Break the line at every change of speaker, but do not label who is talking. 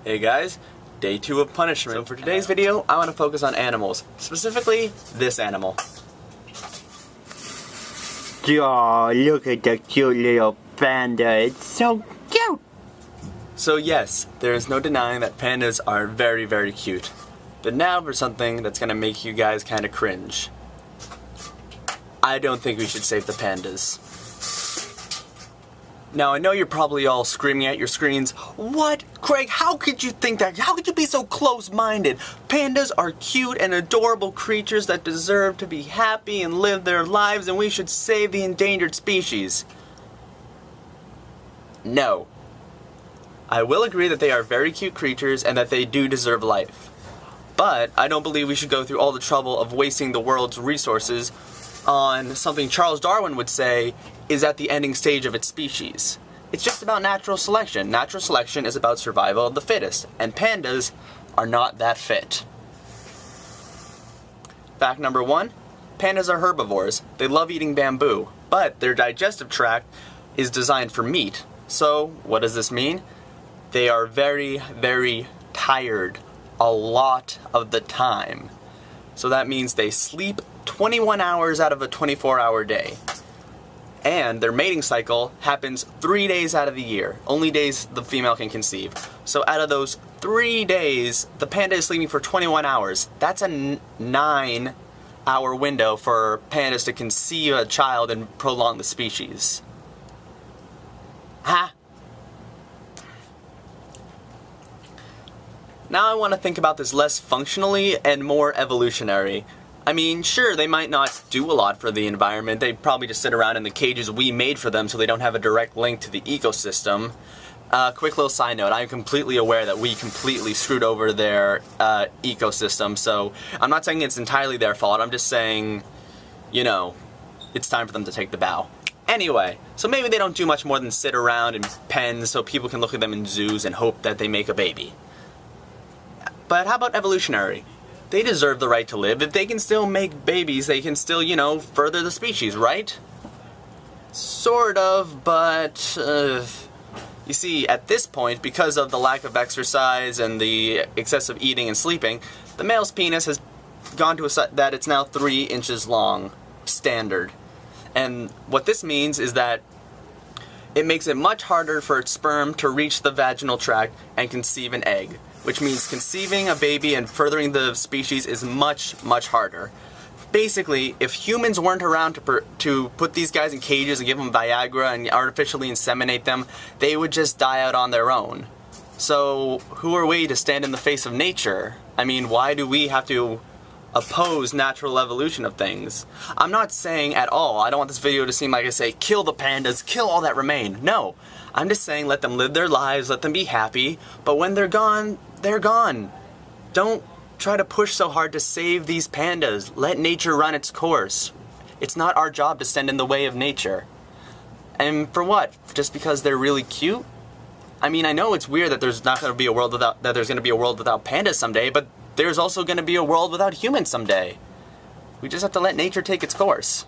Hey guys, day 2 of punishment. So for today's video, I want to focus on animals, specifically this animal.
Oh, look at the cute little panda, it's so cute!
So yes, there is no denying that pandas are very, very cute. But now for something that's going to make you guys kind of cringe. I don't think we should save the pandas. Now, I know you're probably all screaming at your screens, "What? Craig, how could you think that? How could you be so close-minded? Pandas are cute and adorable creatures that deserve to be happy and live their lives, and we should save the endangered species." No. I will agree that they are very cute creatures and that they do deserve life. But I don't believe we should go through all the trouble of wasting the world's resources on something Charles Darwin would say is at the ending stage of its species. It's just about natural selection. Natural selection is about survival of the fittest, and pandas are not that fit. Fact number 1, pandas are herbivores. They love eating bamboo, but their digestive tract is designed for meat. So, what does this mean? They are very, very tired a lot of the time. So that means they sleep 21 hours out of a 24-hour day. And their mating cycle happens 3 days out of the year. Only days the female can conceive. So out of those 3 days, the panda is sleeping for 21 hours. That's a 9-hour window for pandas to conceive a child and prolong the species. Ha! Now I want to think about this less functionally and more evolutionary. I mean, sure, they might not do a lot for the environment. They probably just sit around in the cages we made for them so they don't have a direct link to the ecosystem. Quick little side note, I'm completely aware that we completely screwed over their ecosystem, so I'm not saying it's entirely their fault. I'm just saying, you know, it's time for them to take the bow. Anyway, so maybe they don't do much more than sit around in pens so people can look at them in zoos and hope that they make a baby. But how about evolutionary? They deserve the right to live. If they can still make babies, they can still, you know, further the species, right? Sort of, but you see, at this point, because of the lack of exercise and the excessive eating and sleeping, the male's penis has gone to a size that it's now 3 inches long, standard. And what this means is that it makes it much harder for its sperm to reach the vaginal tract and conceive an egg, which means conceiving a baby and furthering the species is much, much harder. Basically, if humans weren't around to put these guys in cages and give them Viagra and artificially inseminate them, they would just die out on their own. So, who are we to stand in the face of nature? I mean, why do we have to oppose natural evolution of things? I'm not saying at all, I don't want this video to seem like I say, kill the pandas, kill all that remain. No, I'm just saying let them live their lives, let them be happy, but when they're gone, they're gone. Don't try to push so hard to save these pandas. Let nature run its course. It's not our job to stand in the way of nature. And for what? Just because they're really cute? I mean, I know it's weird that there's not going to be a world without pandas someday, but there's also going to be a world without humans someday. We just have to let nature take its course.